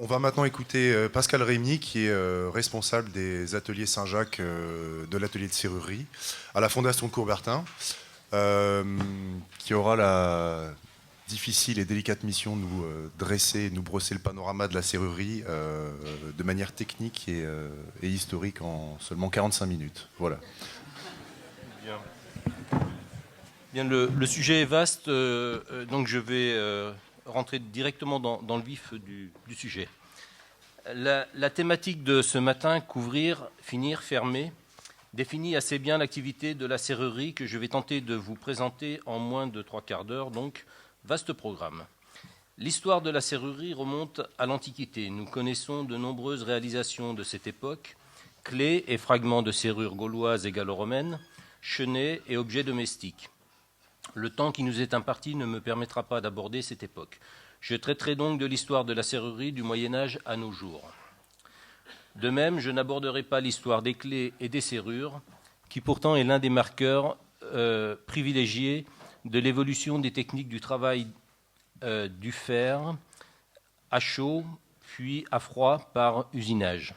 On va maintenant écouter Pascal Rémy, qui est responsable des ateliers Saint-Jacques de l'atelier de serrurerie à la Fondation Coubertin, qui aura la difficile et délicate mission de nous dresser, de nous brosser le panorama de la serrurerie de manière technique et historique en seulement 45 minutes. Voilà. Bien, le sujet est vaste, donc je vais rentrer directement dans le vif du sujet. La thématique de ce matin, couvrir, finir, fermer, définit assez bien l'activité de la serrurerie que je vais tenter de vous présenter en moins de 3/4 d'heure, donc vaste programme. L'histoire de la serrurerie remonte à l'Antiquité. Nous connaissons de nombreuses réalisations de cette époque, clés et fragments de serrures gauloises et gallo-romaines, chenets et objets domestiques. Le temps qui nous est imparti ne me permettra pas d'aborder cette époque. Je traiterai donc de l'histoire de la serrurerie du Moyen-Âge à nos jours. De même, je n'aborderai pas l'histoire des clés et des serrures, qui pourtant est l'un des marqueurs privilégiés de l'évolution des techniques du travail du fer à chaud, puis à froid par usinage.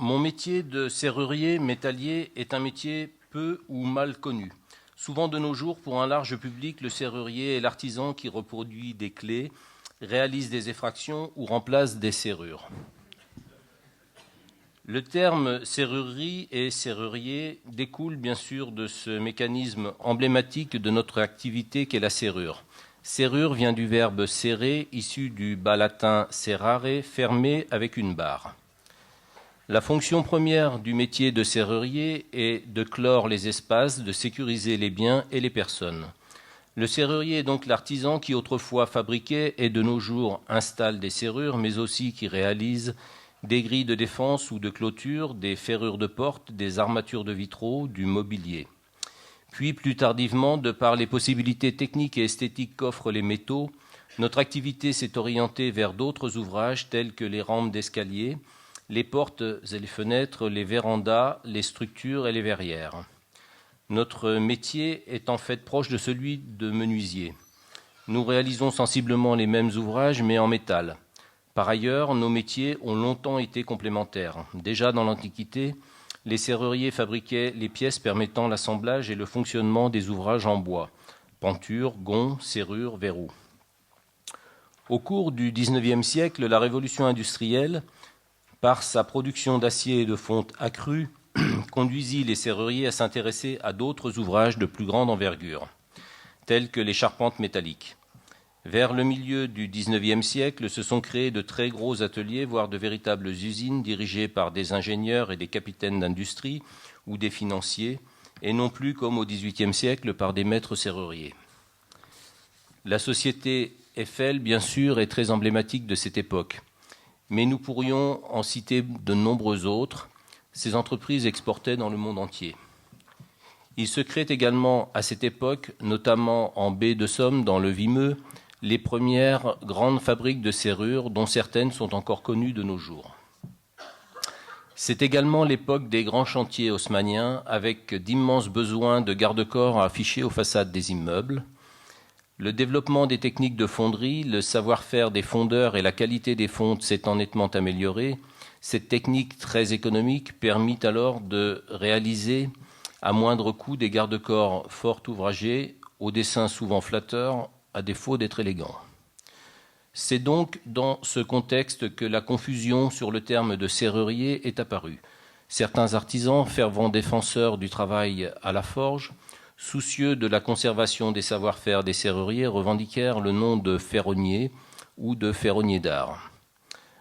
Mon métier de serrurier métallier est un métier peu ou mal connu. Souvent de nos jours, pour un large public, le serrurier est l'artisan qui reproduit des clés, réalise des effractions ou remplace des serrures. Le terme serrurerie et serrurier découle bien sûr de ce mécanisme emblématique de notre activité qu'est la serrure. Serrure vient du verbe serrer, issu du bas latin serrare, fermer avec une barre. La fonction première du métier de serrurier est de clore les espaces, de sécuriser les biens et les personnes. Le serrurier est donc l'artisan qui autrefois fabriquait et de nos jours installe des serrures, mais aussi qui réalise des grilles de défense ou de clôture, des ferrures de porte, des armatures de vitraux, du mobilier. Puis, plus tardivement, de par les possibilités techniques et esthétiques qu'offrent les métaux, notre activité s'est orientée vers d'autres ouvrages tels que les rampes d'escalier, les portes et les fenêtres, les vérandas, les structures et les verrières. Notre métier est en fait proche de celui de menuisier. Nous réalisons sensiblement les mêmes ouvrages, mais en métal. Par ailleurs, nos métiers ont longtemps été complémentaires. Déjà dans l'Antiquité, les serruriers fabriquaient les pièces permettant l'assemblage et le fonctionnement des ouvrages en bois, pentures, gonds, serrures, verrous. Au cours du XIXe siècle, la révolution industrielle, par sa production d'acier et de fonte accrue, conduisit les serruriers à s'intéresser à d'autres ouvrages de plus grande envergure, tels que les charpentes métalliques. Vers le milieu du XIXe siècle, se sont créés de très gros ateliers, voire de véritables usines dirigées par des ingénieurs et des capitaines d'industrie ou des financiers, et non plus comme au XVIIIe siècle par des maîtres serruriers. La société Eiffel, bien sûr, est très emblématique de cette époque. Mais nous pourrions en citer de nombreuses autres. Ces entreprises exportaient dans le monde entier. Il se crée également à cette époque, notamment en baie de Somme, dans le Vimeux, les premières grandes fabriques de serrures, dont certaines sont encore connues de nos jours. C'est également l'époque des grands chantiers haussmanniens, avec d'immenses besoins de garde-corps affichés aux façades des immeubles. Le développement des techniques de fonderie, le savoir-faire des fondeurs et la qualité des fontes s'étant nettement améliorée, cette technique très économique permit alors de réaliser à moindre coût des garde-corps fort ouvragés, au dessin souvent flatteur, à défaut d'être élégants. C'est donc dans ce contexte que la confusion sur le terme de serrurier est apparue. Certains artisans, fervents défenseurs du travail à la forge, soucieux de la conservation des savoir-faire des serruriers, revendiquèrent le nom de ferronnier ou de ferronnier d'art.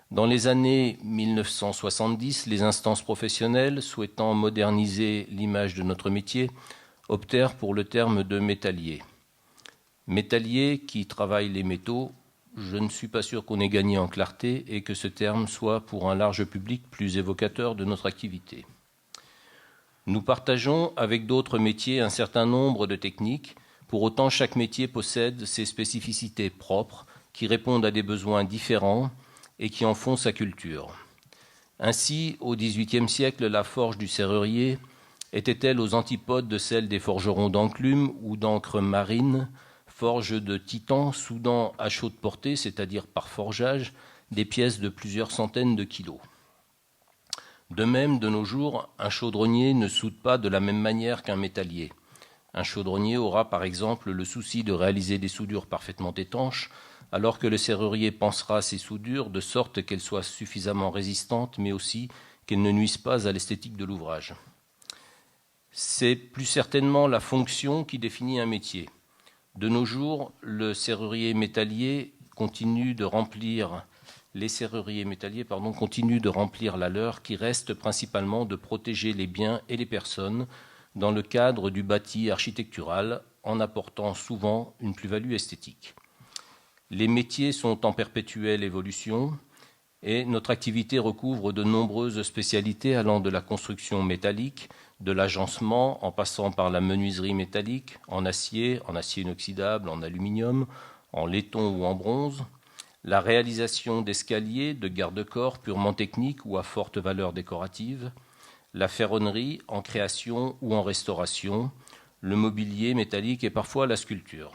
Dans les années 1970, les instances professionnelles, souhaitant moderniser l'image de notre métier, optèrent pour le terme de métallier. Métallier qui travaille les métaux, je ne suis pas sûr qu'on ait gagné en clarté et que ce terme soit pour un large public plus évocateur de notre activité. Nous partageons avec d'autres métiers un certain nombre de techniques. Pour autant, chaque métier possède ses spécificités propres qui répondent à des besoins différents et qui en font sa culture. Ainsi, au XVIIIe siècle, la forge du serrurier était-elle aux antipodes de celle des forgerons d'enclume ou d'encre marine, forge de titan soudant à chaude portée, c'est-à-dire par forgeage, des pièces de plusieurs centaines de kilos. De même, de nos jours, un chaudronnier ne soude pas de la même manière qu'un métallier. Un chaudronnier aura par exemple le souci de réaliser des soudures parfaitement étanches, alors que le serrurier pensera ces soudures de sorte qu'elles soient suffisamment résistantes, mais aussi qu'elles ne nuisent pas à l'esthétique de l'ouvrage. C'est plus certainement la fonction qui définit un métier. De nos jours, les serruriers métalliers continuent de remplir la leur, qui reste principalement de protéger les biens et les personnes dans le cadre du bâti architectural, en apportant souvent une plus-value esthétique. Les métiers sont en perpétuelle évolution et notre activité recouvre de nombreuses spécialités allant de la construction métallique, de l'agencement en passant par la menuiserie métallique, en acier inoxydable, en aluminium, en laiton ou en bronze, la réalisation d'escaliers, de garde-corps purement techniques ou à forte valeur décorative, la ferronnerie en création ou en restauration, le mobilier métallique et parfois la sculpture.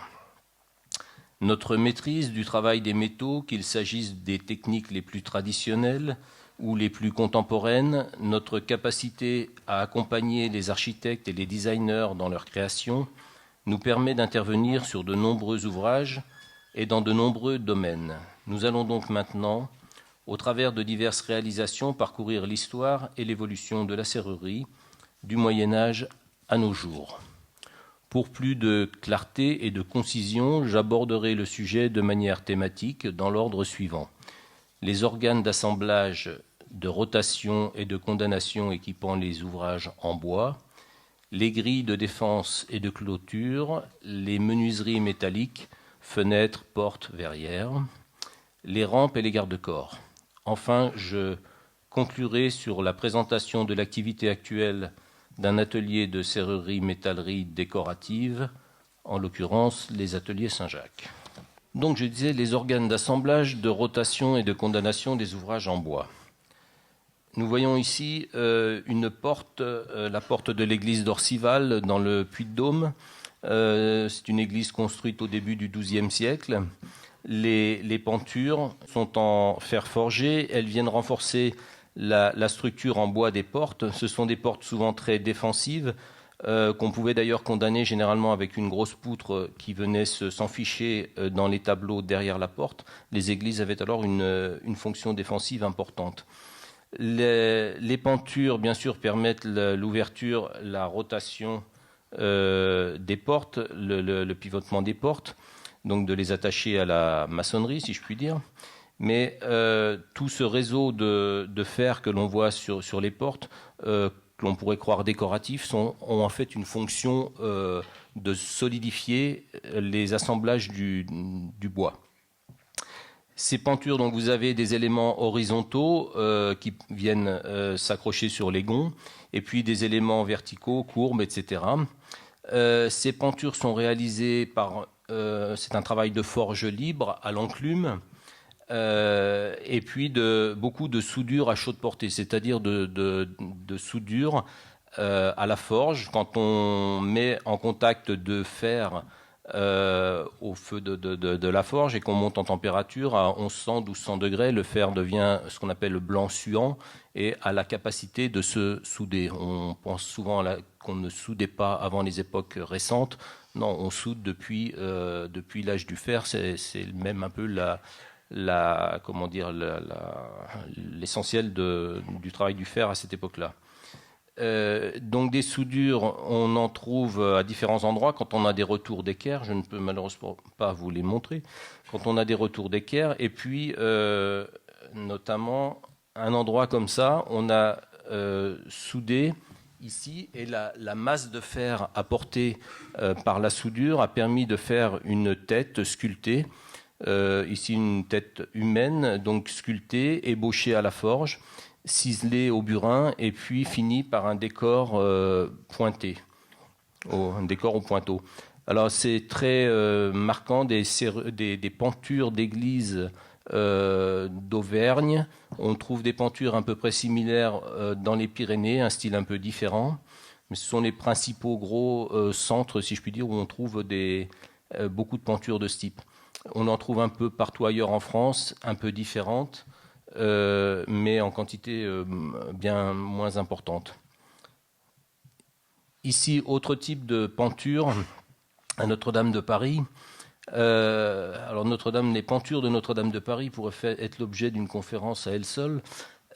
Notre maîtrise du travail des métaux, qu'il s'agisse des techniques les plus traditionnelles ou les plus contemporaines, notre capacité à accompagner les architectes et les designers dans leur création nous permet d'intervenir sur de nombreux ouvrages et dans de nombreux domaines. Nous allons donc maintenant, au travers de diverses réalisations, parcourir l'histoire et l'évolution de la serrurerie du Moyen Âge à nos jours. Pour plus de clarté et de concision, j'aborderai le sujet de manière thématique dans l'ordre suivant. Les organes d'assemblage, de rotation et de condamnation équipant les ouvrages en bois, les grilles de défense et de clôture, les menuiseries métalliques, fenêtres, portes, verrières, les rampes et les garde-corps. Enfin, je conclurai sur la présentation de l'activité actuelle d'un atelier de serrurerie-métallerie décorative, en l'occurrence les ateliers Saint-Jacques. Donc je disais les organes d'assemblage, de rotation et de condamnation des ouvrages en bois. Nous voyons ici une porte, la porte de l'église d'Orcival dans le Puy-de-Dôme. C'est une église construite au début du XIIe siècle. Les pentures sont en fer forgé, elles viennent renforcer la structure en bois des portes. Ce sont des portes souvent très défensives, qu'on pouvait d'ailleurs condamner généralement avec une grosse poutre qui venait s'enficher dans les tableaux derrière la porte. Les églises avaient alors une fonction défensive importante. Les pentures, bien sûr, permettent l'ouverture, la rotation des portes, le pivotement des portes, donc de les attacher à la maçonnerie, si je puis dire. Mais tout ce réseau de fer que l'on voit sur les portes, que l'on pourrait croire décoratifs, ont en fait une fonction de solidifier les assemblages du bois. Ces pentures, donc vous avez des éléments horizontaux qui viennent s'accrocher sur les gonds, et puis des éléments verticaux, courbes, etc. Ces pentures sont réalisées par... c'est un travail de forge libre à l'enclume, et puis beaucoup de soudure à chaude portée, c'est-à-dire de soudure à la forge. Quand on met en contact de fer au feu de la forge et qu'on monte en température à 1100-1200 degrés, le fer devient ce qu'on appelle le blanc suant et a la capacité de se souder. On pense souvent qu'on ne soudait pas avant les époques récentes. Non, on soude depuis l'âge du fer. C'est même un peu l'essentiel du travail du fer à cette époque-là. Donc des soudures, on en trouve à différents endroits. Quand on a des retours d'équerre, je ne peux malheureusement pas vous les montrer, quand on a des retours d'équerre, et puis notamment un endroit comme ça, on a soudé ici, et la masse de fer apportée par la soudure a permis de faire une tête sculptée, ici une tête humaine, donc sculptée, ébauchée à la forge, ciselé au burin et puis fini par un décor pointé, un décor au pointeau. Alors c'est très marquant des pentures d'églises d'Auvergne. On trouve des pentures à peu près similaires dans les Pyrénées, un style un peu différent, mais ce sont les principaux gros centres, si je puis dire, où on trouve des beaucoup de pentures de ce type. On en trouve un peu partout ailleurs en France, un peu différentes, mais en quantité bien moins importante. Ici, autre type de penture à Notre-Dame de Paris. Alors les pentures de Notre-Dame de Paris pourraient être l'objet d'une conférence à elle seule.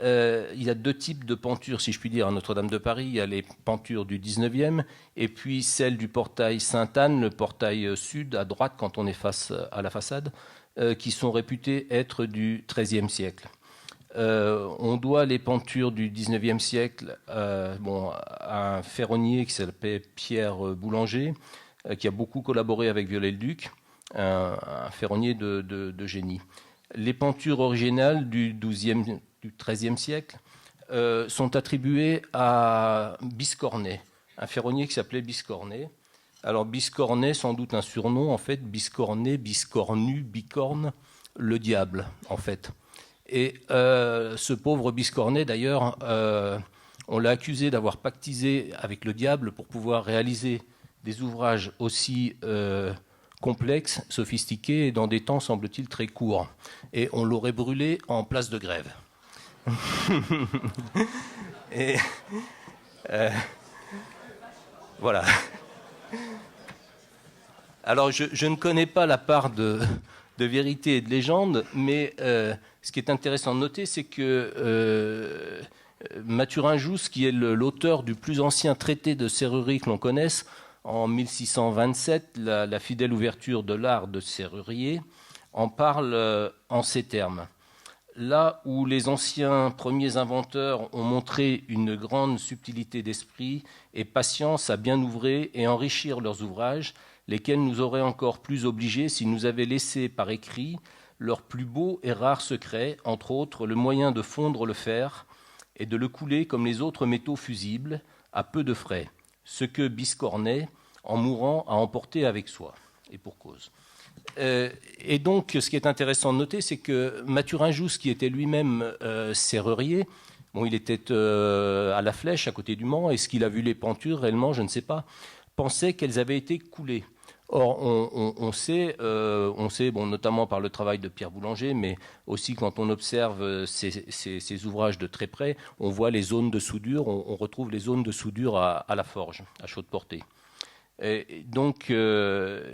Il y a deux types de pentures, si je puis dire, à Notre-Dame de Paris. Il y a les pentures du 19e et puis celle du portail Sainte-Anne, le portail sud à droite quand on est face à la façade, qui sont réputées être du XIIIe siècle. On doit les pentures du XIXe siècle à un ferronnier qui s'appelait Pierre Boulanger, qui a beaucoup collaboré avec Viollet-le-Duc, un ferronnier de génie. Les pentures originales du XIIIe siècle sont attribuées à Biscornet, un ferronnier qui s'appelait Biscornet. Alors Biscornet, sans doute un surnom, en fait, Biscornet, Biscornu, Bicorne, le diable, en fait. Et ce pauvre Biscornet, d'ailleurs, on l'a accusé d'avoir pactisé avec le diable pour pouvoir réaliser des ouvrages aussi complexes, sophistiqués, et dans des temps, semble-t-il, très courts. Et on l'aurait brûlé en place de Grève. Et voilà. Alors, je ne connais pas la part de vérité et de légende, mais ce qui est intéressant de noter, c'est que Mathurin Jousse, qui est l'auteur du plus ancien traité de serrurerie que l'on connaisse, en 1627, la fidèle ouverture de l'art de serrurier, en parle en ces termes. Là où les anciens premiers inventeurs ont montré une grande subtilité d'esprit et patience à bien ouvrer et enrichir leurs ouvrages, lesquels nous auraient encore plus obligés s'ils nous avaient laissé par écrit leurs plus beaux et rares secrets, entre autres le moyen de fondre le fer et de le couler comme les autres métaux fusibles, à peu de frais, ce que Biscornet, en mourant, a emporté avec soi, et pour cause. Et donc, ce qui est intéressant de noter, c'est que Mathurin Jousse, qui était lui-même serrurier, il était à la Flèche, à côté du Mans, et ce qu'il a vu les pentures, réellement, je ne sais pas, pensait qu'elles avaient été coulées. Or, on sait, notamment par le travail de Pierre Boulanger, mais aussi quand on observe ces ouvrages de très près, on voit les zones de soudure, on retrouve les zones de soudure à la forge, à chaude portée. Oui,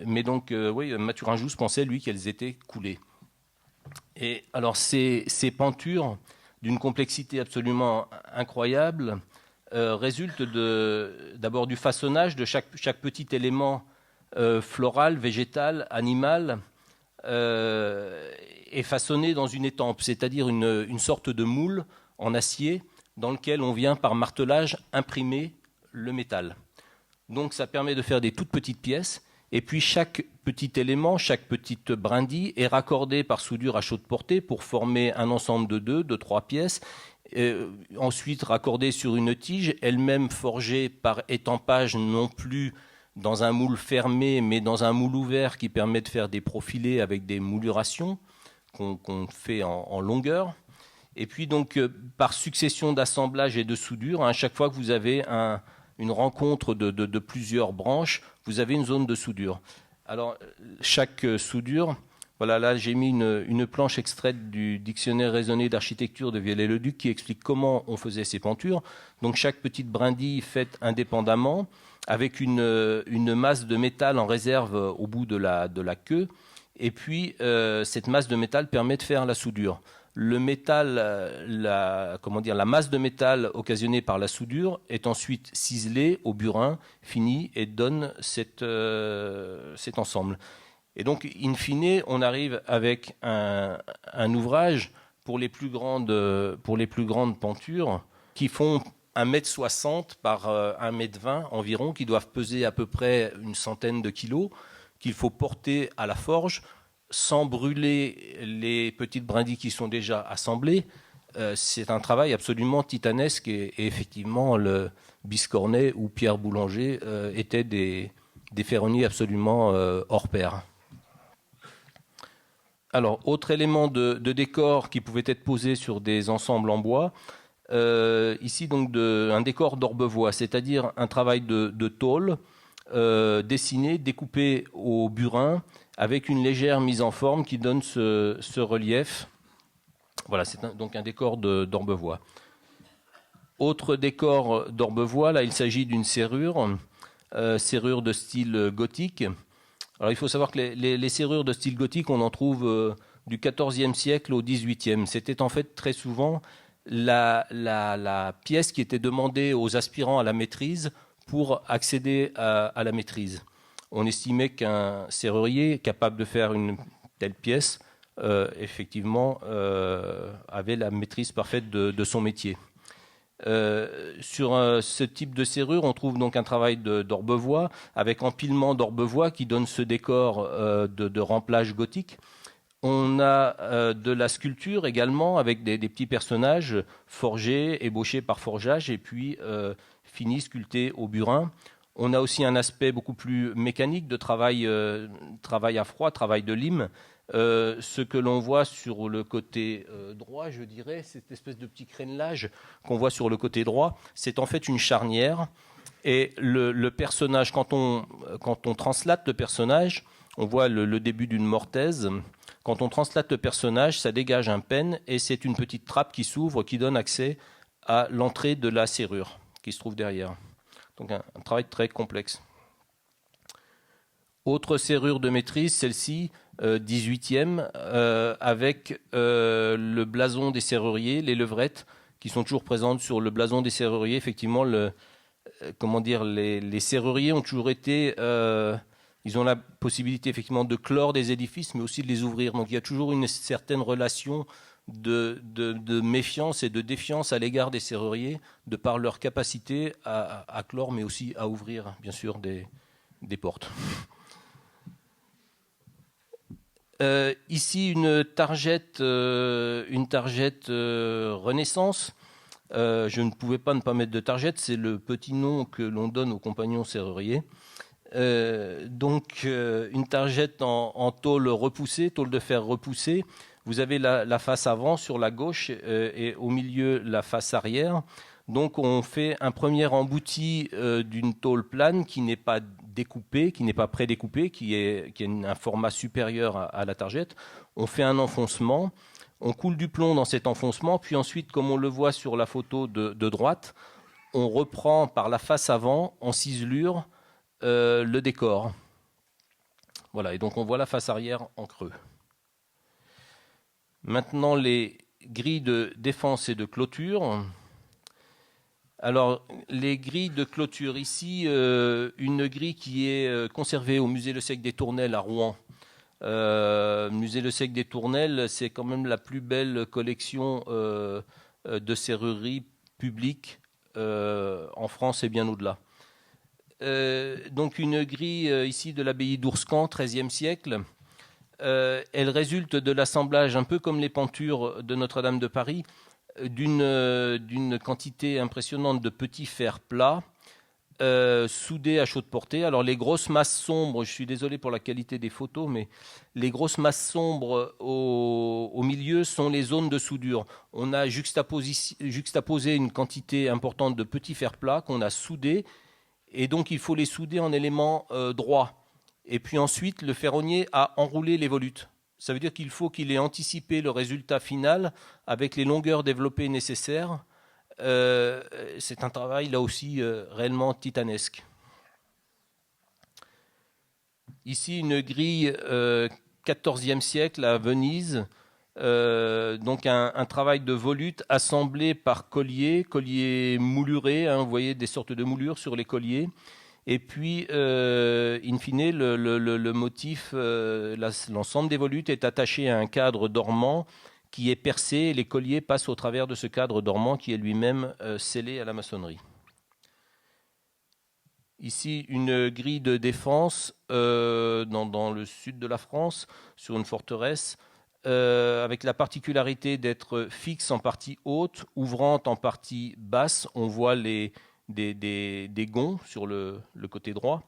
Mathurin Jousse pensait, lui, qu'elles étaient coulées. Et alors, ces pentures, d'une complexité absolument incroyable, résultent d'abord du façonnage de chaque petit élément floral, végétal, animal, est façonné dans une étampe, c'est-à-dire une sorte de moule en acier dans lequel on vient par martelage imprimer le métal. Donc ça permet de faire des toutes petites pièces, et puis chaque petit élément, chaque petite brindille est raccordée par soudure à chaude portée pour former un ensemble de 3 pièces, ensuite raccordée sur une tige, elle-même forgée par étampage, non plus dans un moule fermé, mais dans un moule ouvert qui permet de faire des profilés avec des moulurations qu'on fait en longueur. Et puis donc par succession d'assemblages et de soudure, à chaque fois que vous avez une rencontre de plusieurs branches, vous avez une zone de soudure. Alors, chaque soudure, voilà, là j'ai mis une planche extraite du dictionnaire raisonné d'architecture de Viollet-le-Duc qui explique comment on faisait ces pentures. Donc, chaque petite brindille faite indépendamment, avec une masse de métal en réserve au bout de la queue. Et puis, cette masse de métal permet de faire la soudure. Le métal, la masse de métal occasionnée par la soudure est ensuite ciselée au burin, fini, et donne cet ensemble. Et donc, in fine, on arrive avec un ouvrage pour les plus grandes pentures qui font 1,60 m par 1,20 m environ, qui doivent peser à peu près une centaine de kilos, qu'il faut porter à la forge sans brûler les petites brindilles qui sont déjà assemblées. C'est un travail absolument titanesque et effectivement, le Biscornet ou Pierre Boulanger étaient des ferronniers absolument hors pair. Alors, autre élément de décor qui pouvait être posé sur des ensembles en bois, ici donc un décor d'orbevoie, c'est-à-dire un travail de tôle dessinés, découpés au burin, avec une légère mise en forme qui donne ce relief. Voilà, c'est donc un décor d'Orbevoie. Autre décor d'Orbevoie, là il s'agit d'une serrure, serrure de style gothique. Alors il faut savoir que les serrures de style gothique, on en trouve du XIVe siècle au XVIIIe. C'était en fait très souvent la pièce qui était demandée aux aspirants à la maîtrise pour accéder à la maîtrise. On estimait qu'un serrurier capable de faire une telle pièce, effectivement, avait la maîtrise parfaite de son métier. Sur ce type de serrure, on trouve donc un travail d'Orbevoie avec empilement d'Orbevoie qui donne ce décor de remplage gothique. On a de la sculpture également avec des petits personnages forgés, ébauchés par forgeage et puis finis, sculptés au burin. On a aussi un aspect beaucoup plus mécanique de travail à froid, travail de lime. Ce que l'on voit sur le côté droit, je dirais, cette espèce de petit crénelage qu'on voit sur le côté droit, c'est en fait une charnière. Et le personnage, quand on translate le personnage, on voit le début d'une mortaise. Quand on translate le personnage, ça dégage un pêne et c'est une petite trappe qui s'ouvre, qui donne accès à l'entrée de la serrure qui se trouve derrière. Donc un travail très complexe. Autre serrure de maîtrise, celle-ci, 18e, avec le blason des serruriers, les levrettes qui sont toujours présentes sur le blason des serruriers. Effectivement, les serruriers ont toujours été... ils ont la possibilité effectivement de clore des édifices, mais aussi de les ouvrir. Donc il y a toujours une certaine relation de méfiance et de défiance à l'égard des serruriers, de par leur capacité à clore, mais aussi à ouvrir, bien sûr, des portes. Ici, une targette Renaissance. Je ne pouvais pas ne pas mettre de targette, c'est le petit nom que l'on donne aux compagnons serruriers. Donc une targette en tôle repoussée, tôle de fer repoussée. Vous avez la face avant sur la gauche et au milieu la face arrière. Donc on fait un premier embouti d'une tôle plane qui n'est pas découpée, qui n'est pas prédécoupée, qui a un format supérieur à la targette. On fait un enfoncement, on coule du plomb dans cet enfoncement, puis ensuite, comme on le voit sur la photo de droite, on reprend par la face avant en ciselure le décor. Voilà, et donc on voit la face arrière en creux. Maintenant, les grilles de défense et de clôture. Alors, les grilles de clôture ici, une grille qui est conservée au musée Le Sec des Tournelles à Rouen. Musée Le Sec des Tournelles, c'est quand même la plus belle collection de serrurerie publique en France et bien au-delà. Donc une grille ici de l'abbaye d'Ourscan, XIIIe siècle. Elle résulte de l'assemblage, un peu comme les pentures de Notre-Dame de Paris, d'une quantité impressionnante de petits fers plats soudés à chaude portée. Alors les grosses masses sombres, je suis désolé pour la qualité des photos, mais les grosses masses sombres au milieu sont les zones de soudure. On a juxtaposé une quantité importante de petits fers plats qu'on a soudés, et donc il faut les souder en éléments droits. Et puis ensuite, le ferronnier a enroulé les volutes. Ça veut dire qu'il faut qu'il ait anticipé le résultat final avec les longueurs développées nécessaires. C'est un travail là aussi réellement titanesque. Ici, une grille XIVe siècle à Venise. Donc un travail de volute assemblé par colliers moulurés, hein, vous voyez des sortes de moulures sur les colliers, et puis in fine le motif, l'ensemble des volutes est attaché à un cadre dormant qui est percé et les colliers passent au travers de ce cadre dormant qui est lui-même scellé à la maçonnerie. Ici, une grille de défense dans le sud de la France, sur une forteresse, avec la particularité d'être fixe en partie haute, ouvrante en partie basse. On voit des gonds sur le côté droit.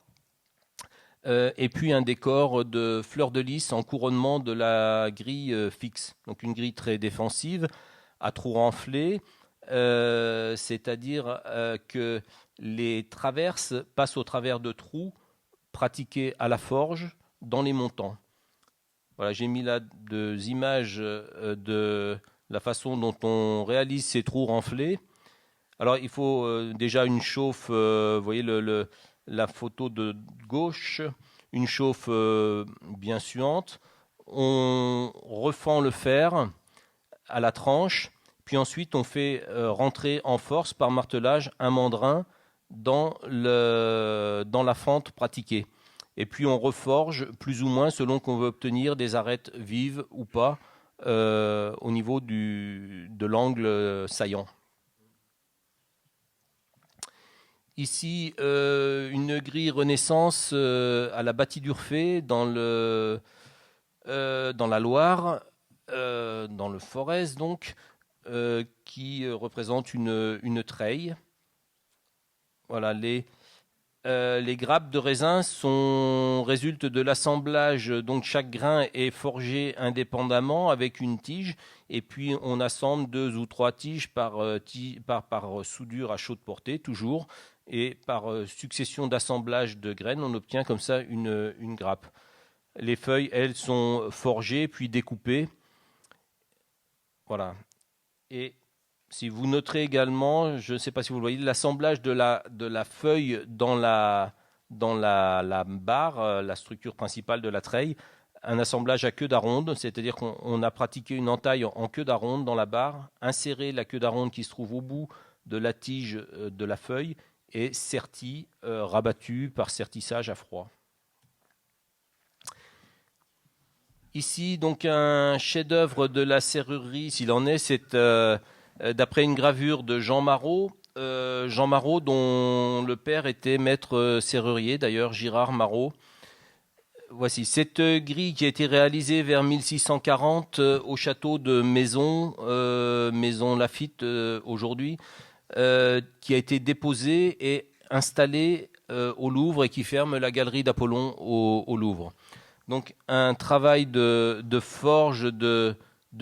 Et puis un décor de fleurs de lys en couronnement de la grille fixe. Donc une grille très défensive, à trous renflés, c'est-à-dire que les traverses passent au travers de trous pratiquée à la forge dans les montants. Voilà, j'ai mis là des images de la façon dont on réalise ces trous renflés. Alors, il faut déjà une chauffe, vous voyez la photo de gauche, une chauffe bien suante. On refend le fer à la tranche, puis ensuite on fait rentrer en force par martelage un mandrin dans la fente pratiquée. Et puis on reforge plus ou moins selon qu'on veut obtenir des arêtes vives ou pas au niveau de l'angle saillant. Ici, une grille Renaissance à la Bâtie-d'Urfé dans la Loire, dans le Forez donc, qui représente une treille. Voilà, les grappes de raisin résultent de l'assemblage, donc chaque grain est forgé indépendamment avec une tige, et puis on assemble 2 ou 3 tiges par soudure à chaude portée, toujours, et par succession d'assemblages de graines, on obtient comme ça une grappe. Les feuilles, elles, sont forgées puis découpées. Voilà. Et si vous noterez également, je ne sais pas si vous le voyez, l'assemblage de la feuille dans la barre, la structure principale de la treille, un assemblage à queue d'aronde, c'est-à-dire qu'on a pratiqué une entaille en queue d'aronde dans la barre, inséré la queue d'aronde qui se trouve au bout de la tige de la feuille et serti, rabattu par sertissage à froid. Ici, donc, un chef-d'œuvre de la serrurerie, s'il en est, c'est d'après une gravure de Jean Marot. Jean Marot, dont le père était maître serrurier, d'ailleurs, Girard Marot. Voici cette grille qui a été réalisée vers 1640 au château de Maison, Maison Lafitte aujourd'hui, qui a été déposée et installée au Louvre et qui ferme la galerie d'Apollon au Louvre. Donc un travail de forge, de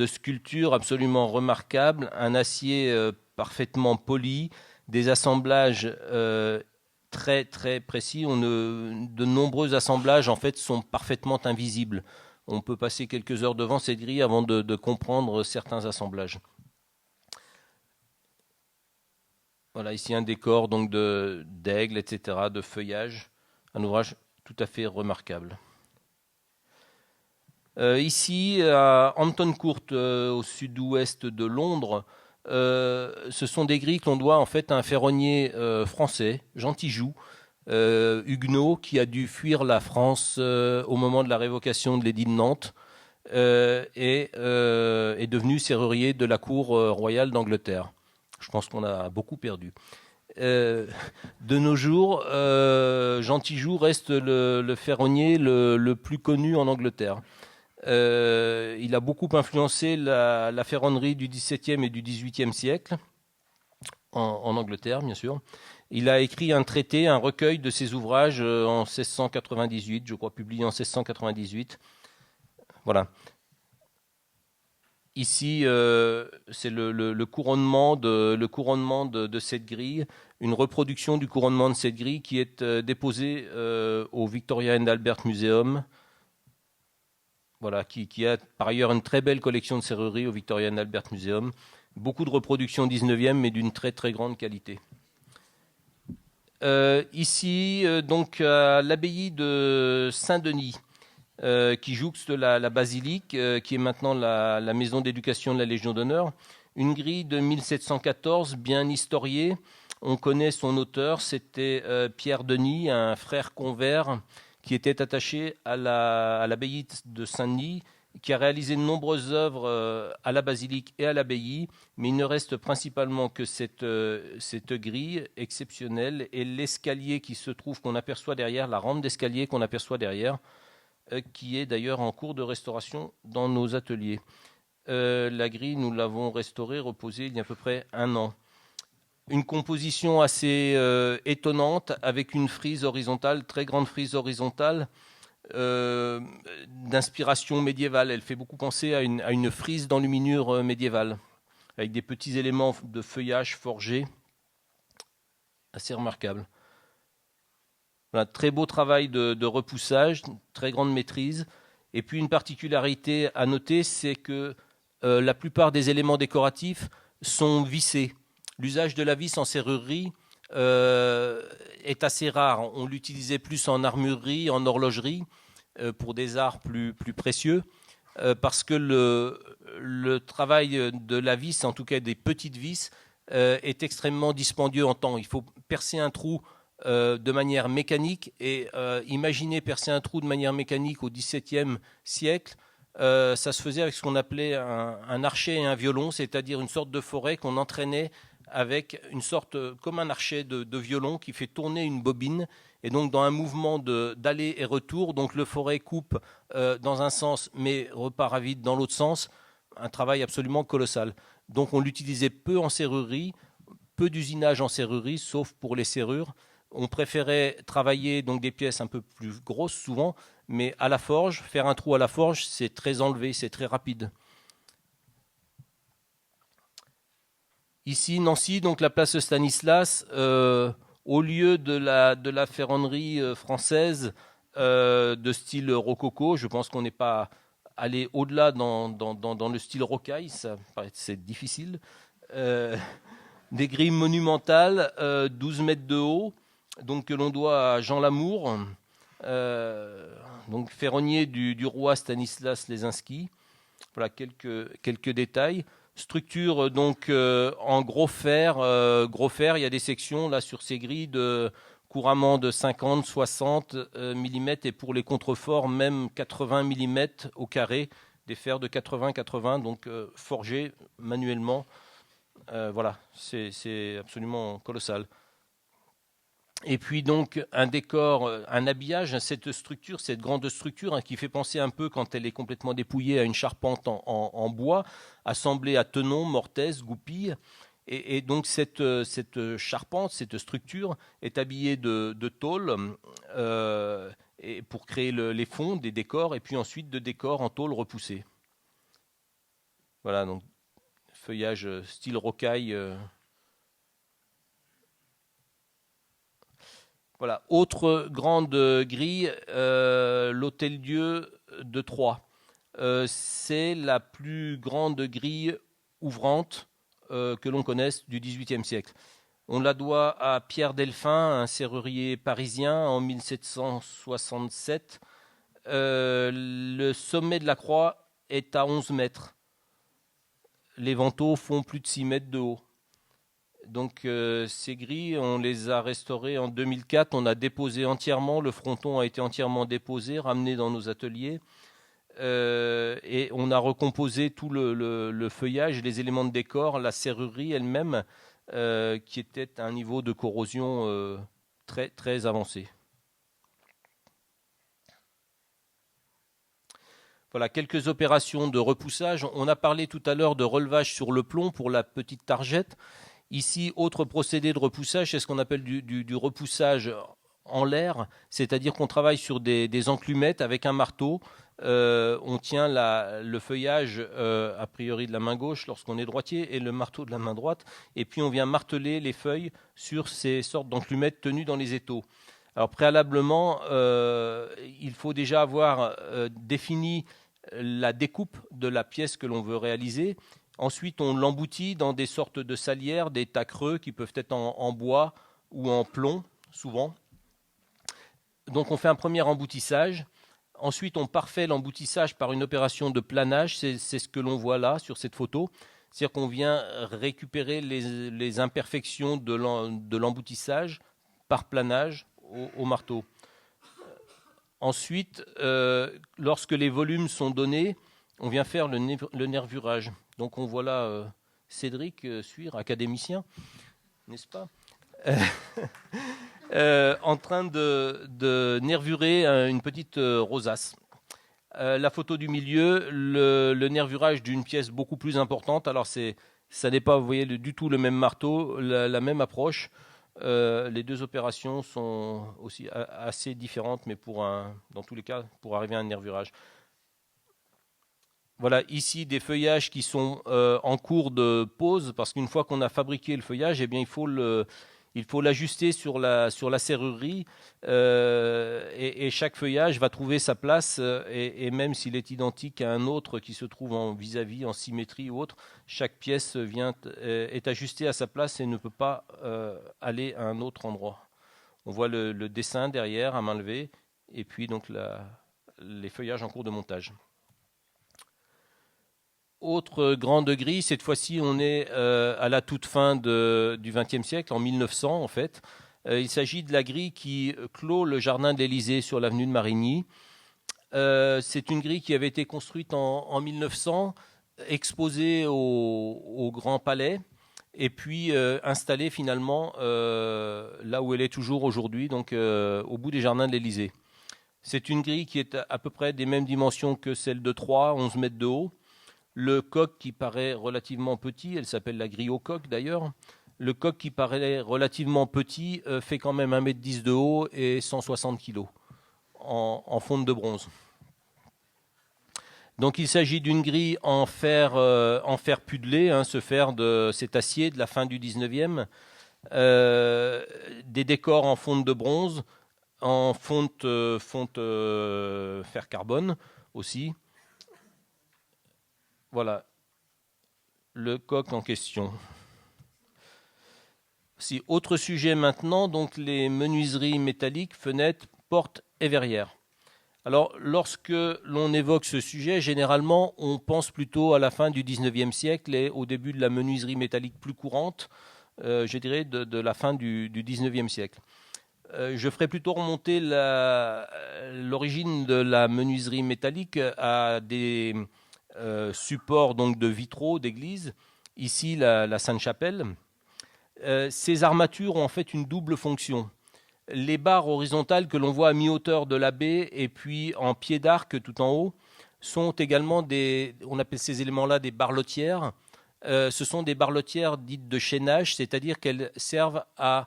sculpture absolument remarquable, un acier parfaitement poli, des assemblages très très précis. De nombreux assemblages en fait sont parfaitement invisibles. On peut passer quelques heures devant cette grille avant de comprendre certains assemblages. Voilà, ici un décor donc d'aigle, etc., de feuillage, un ouvrage tout à fait remarquable. Ici, à Hampton Court, au sud-ouest de Londres, ce sont des grilles qu'on doit en fait à un ferronnier français, Jean Tijoux, huguenot, qui a dû fuir la France au moment de la révocation de l'édit de Nantes et est devenu serrurier de la cour royale d'Angleterre. Je pense qu'on a beaucoup perdu. De nos jours, Jean Tijoux reste le ferronnier le plus connu en Angleterre. Il a beaucoup influencé la ferronnerie du XVIIe et du XVIIIe siècle, en Angleterre, bien sûr. Il a écrit un traité, un recueil de ses ouvrages en 1698, je crois, publié en 1698. Voilà. Ici, c'est le couronnement de cette grille, une reproduction du couronnement de cette grille qui est déposée au Victoria and Albert Museum. Voilà, qui a par ailleurs une très belle collection de serrureries au Victoria and Albert Museum. Beaucoup de reproductions 19e, mais d'une très très grande qualité. Ici, donc, à l'abbaye de Saint-Denis, qui jouxte la basilique, qui est maintenant la maison d'éducation de la Légion d'honneur. Une grille de 1714, bien historiée. On connaît son auteur, c'était Pierre Denis, un frère convers qui était attaché à l'abbaye de Saint-Denis, qui a réalisé de nombreuses œuvres à la basilique et à l'abbaye, mais il ne reste principalement que cette grille exceptionnelle et l'escalier qui se trouve, qu'on aperçoit derrière, la rampe d'escalier qu'on aperçoit derrière, qui est d'ailleurs en cours de restauration dans nos ateliers. La grille, nous l'avons restaurée, reposée il y a à peu près 1 an. Une composition assez étonnante avec une frise horizontale, très grande frise horizontale, d'inspiration médiévale. Elle fait beaucoup penser à une frise d'enluminure médiévale, avec des petits éléments de feuillage forgé, assez remarquable. Voilà, très beau travail de repoussage, très grande maîtrise. Et puis une particularité à noter, c'est que la plupart des éléments décoratifs sont vissés. L'usage de la vis en serrurerie est assez rare. On l'utilisait plus en armurerie, en horlogerie, pour des arts plus précieux, parce que le travail de la vis, en tout cas des petites vis, est extrêmement dispendieux en temps. Il faut percer un trou de manière mécanique, et imaginez percer un trou de manière mécanique au XVIIe siècle, ça se faisait avec ce qu'on appelait un archet et un violon, c'est-à-dire une sorte de forêt qu'on entraînait avec une sorte, comme un archet de violon qui fait tourner une bobine, et donc dans un mouvement d'aller et retour, donc le forêt coupe dans un sens mais repart à vide dans l'autre sens, un travail absolument colossal. Donc on l'utilisait peu en serrurerie, peu d'usinage en serrurerie, sauf pour les serrures. On préférait travailler donc des pièces un peu plus grosses souvent, mais à la forge, faire un trou à la forge, c'est très enlevé, c'est très rapide. Ici, Nancy, donc la place Stanislas, au lieu de la ferronnerie française de style rococo, je pense qu'on n'est pas allé au-delà dans le style rocaille, c'est difficile. Des grilles monumentales, 12 mètres de haut, donc que l'on doit à Jean Lamour, donc ferronnier du roi Stanislas Lesinski. Voilà quelques détails. Structure donc en gros fer, il y a des sections là sur ces grilles couramment de 50, 60 mm, et pour les contreforts même 80 mm au carré, des fers de 80, donc forgés manuellement. Voilà, c'est absolument colossal. Et puis donc un décor, un habillage, cette structure, cette grande structure qui fait penser un peu, quand elle est complètement dépouillée, à une charpente en bois, assemblée à tenons, mortaises, goupilles. Et donc cette charpente, cette structure est habillée de tôle et pour créer les fonds des décors, et puis ensuite de décors en tôle repoussée. Voilà, donc feuillage style rocaille. Voilà. Autre grande grille, l'Hôtel-Dieu de Troyes. C'est la plus grande grille ouvrante que l'on connaisse du XVIIIe siècle. On la doit à Pierre Delphin, un serrurier parisien, en 1767. Le sommet de la croix est à 11 mètres. Les vantaux font plus de 6 mètres de haut. Donc ces grilles, on les a restaurées en 2004. On a déposé entièrement, le fronton a été entièrement déposé, ramené dans nos ateliers. Et on a recomposé tout le feuillage, les éléments de décor, la serrurerie elle-même, qui était à un niveau de corrosion très, très avancé. Voilà, quelques opérations de repoussage. On a parlé tout à l'heure de relevage sur le plomb pour la petite targette. Ici, autre procédé de repoussage, c'est ce qu'on appelle du repoussage en l'air, c'est-à-dire qu'on travaille sur des enclumettes avec un marteau. On tient le feuillage a priori de la main gauche lorsqu'on est droitier, et le marteau de la main droite, et puis on vient marteler les feuilles sur ces sortes d'enclumettes tenues dans les étaux. Alors préalablement, il faut déjà avoir défini la découpe de la pièce que l'on veut réaliser. Ensuite, on l'emboutit dans des sortes de salières, des tas creux qui peuvent être en bois ou en plomb, souvent. Donc on fait un premier emboutissage. Ensuite, on parfait l'emboutissage par une opération de planage. C'est ce que l'on voit là sur cette photo. C'est-à-dire qu'on vient récupérer les imperfections de l'emboutissage par planage au marteau. Ensuite, lorsque les volumes sont donnés, on vient faire le nervurage. Donc on voit là Cédric Suire, académicien, n'est-ce pas, en train de nervurer une petite rosace. La photo du milieu, le nervurage d'une pièce beaucoup plus importante. Alors ça n'est pas, vous voyez, du tout le même marteau, la même approche. Les deux opérations sont aussi assez différentes, mais dans tous les cas, pour arriver à un nervurage. Voilà, ici des feuillages qui sont en cours de pose, parce qu'une fois qu'on a fabriqué le feuillage, eh bien, il faut Il faut l'ajuster sur la serrurerie et chaque feuillage va trouver sa place et même s'il est identique à un autre qui se trouve en vis-à-vis, en symétrie ou autre, chaque pièce est ajustée à sa place et ne peut pas aller à un autre endroit. On voit le dessin derrière à main levée et puis donc les feuillages en cours de montage. Autre grande grille, cette fois-ci on est à la toute fin du XXe siècle, en 1900 en fait. Il s'agit de la grille qui clôt le jardin de l'Élysée sur l'avenue de Marigny. C'est une grille qui avait été construite en 1900, exposée au Grand Palais et puis installée finalement là où elle est toujours aujourd'hui, donc au bout des jardins de l'Élysée. C'est une grille qui est à peu près des mêmes dimensions que celle de Troyes, 11 mètres de haut. Le coq qui paraît relativement petit, elle s'appelle la grille au coq d'ailleurs, le coq qui paraît relativement petit fait quand même 1,10 m de haut et 160 kg en fonte de bronze. Donc il s'agit d'une grille en fer pudelé, ce fer cet acier de la fin du 19e, des décors en fonte de bronze, en fonte fer carbone aussi. Voilà le coq en question. Autre sujet maintenant, donc les menuiseries métalliques, fenêtres, portes et verrières. Alors, lorsque l'on évoque ce sujet, généralement, on pense plutôt à la fin du 19e siècle et au début de la menuiserie métallique plus courante, je dirais de la fin du 19e siècle. Je ferai plutôt remonter l'origine de la menuiserie métallique à des supports donc, de vitraux d'église, ici la Sainte-Chapelle. Ces armatures ont en fait une double fonction. Les barres horizontales que l'on voit à mi-hauteur de la baie et puis en pied d'arc tout en haut sont également on appelle ces éléments-là des barlotières. Ce sont des barlotières dites de chaînage, c'est-à-dire qu'elles servent à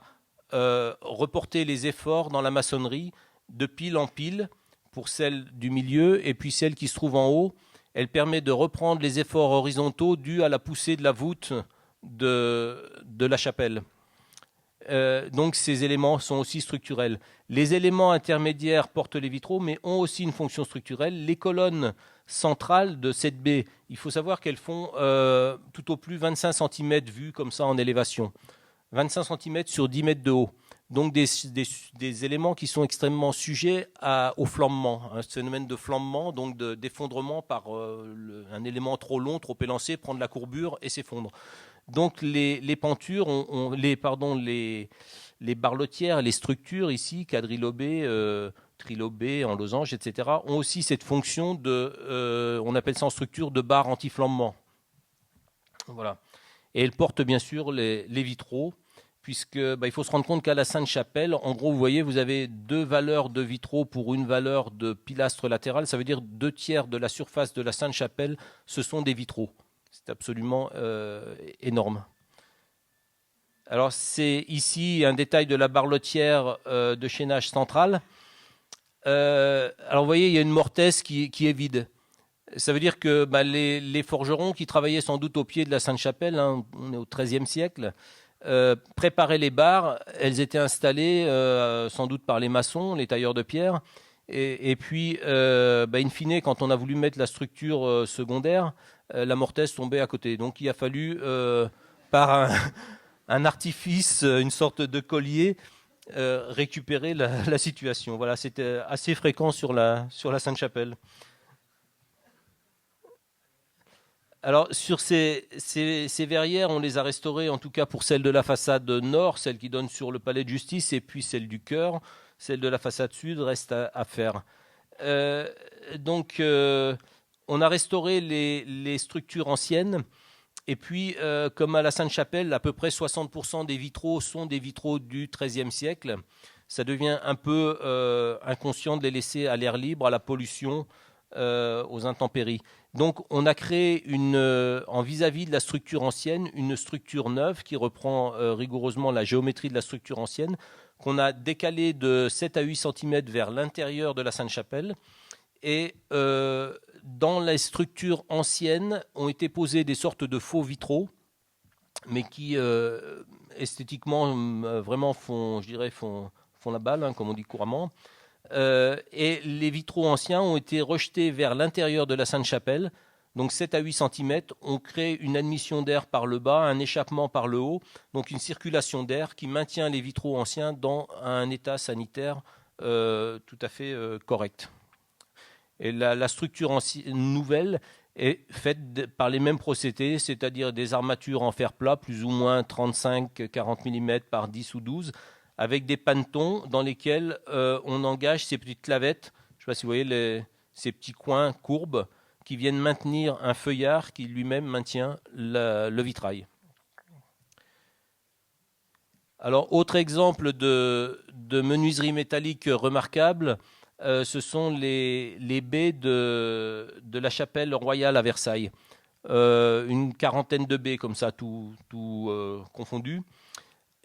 reporter les efforts dans la maçonnerie de pile en pile pour celle du milieu et puis celle qui se trouve en haut. Elle permet de reprendre les efforts horizontaux dus à la poussée de la voûte de la chapelle. Donc ces éléments sont aussi structurels. Les éléments intermédiaires portent les vitraux, mais ont aussi une fonction structurelle. Les colonnes centrales de cette baie, il faut savoir qu'elles font tout au plus 25 cm vues comme ça en élévation. 25 cm sur 10 mètres de haut. Donc des éléments qui sont extrêmement sujets au flambement, un phénomène de flambement, donc d'effondrement par un élément trop long, trop élancé, prendre la courbure et s'effondre. Donc les pentures, les barlotières, les structures ici, quadrilobées, trilobées, en losange, etc., ont aussi cette fonction on appelle ça en structure de barre anti-flambement. Voilà. Et elles portent bien sûr les vitraux, puisque il faut se rendre compte qu'à la Sainte-Chapelle, en gros, vous voyez, vous avez 2 valeurs de vitraux pour une valeur de pilastre latéral. Ça veut dire 2/3 de la surface de la Sainte-Chapelle, ce sont des vitraux. C'est absolument énorme. Alors, c'est ici un détail de la barlotière de chaînage central. Alors, vous voyez, il y a une mortaise qui est vide. Ça veut dire que les forgerons qui travaillaient sans doute au pied de la Sainte-Chapelle, on est au XIIIe siècle, préparaient les barres. Elles étaient installées sans doute par les maçons, les tailleurs de pierre. Et puis, in fine, quand on a voulu mettre la structure secondaire, la mortaise tombait à côté. Donc il a fallu, par un artifice, une sorte de collier, récupérer la situation. Voilà, c'était assez fréquent sur la Sainte-Chapelle. Alors sur ces verrières, on les a restaurées, en tout cas pour celle de la façade nord, celle qui donne sur le palais de justice, et puis celle du chœur. Celle de la façade sud reste à faire. Donc on a restauré les structures anciennes. Et puis, comme à la Sainte-Chapelle, à peu près 60% des vitraux sont des vitraux du XIIIe siècle. Ça devient un peu inconscient de les laisser à l'air libre, à la pollution, aux intempéries. Donc, on a créé en vis-à-vis de la structure ancienne, une structure neuve qui reprend rigoureusement la géométrie de la structure ancienne, qu'on a décalée de 7 à 8 cm vers l'intérieur de la Sainte-Chapelle. Et dans les structures anciennes ont été posés des sortes de faux vitraux mais qui esthétiquement vraiment font la balle, hein, comme on dit couramment. Et les vitraux anciens ont été rejetés vers l'intérieur de la Sainte-Chapelle, donc 7 à 8 cm. On crée une admission d'air par le bas, un échappement par le haut, donc une circulation d'air qui maintient les vitraux anciens dans un état sanitaire tout à fait correct. Et la structure nouvelle est faite par les mêmes procédés, c'est-à-dire des armatures en fer plat, plus ou moins 35-40 mm par 10 ou 12, avec des pannetons dans lesquels on engage ces petites clavettes, je ne sais pas si vous voyez ces petits coins courbes, qui viennent maintenir un feuillard qui lui-même maintient le vitrail. Alors, autre exemple de menuiserie métallique remarquable, ce sont les baies de la chapelle royale à Versailles. Une quarantaine de baies comme ça, tout confondu.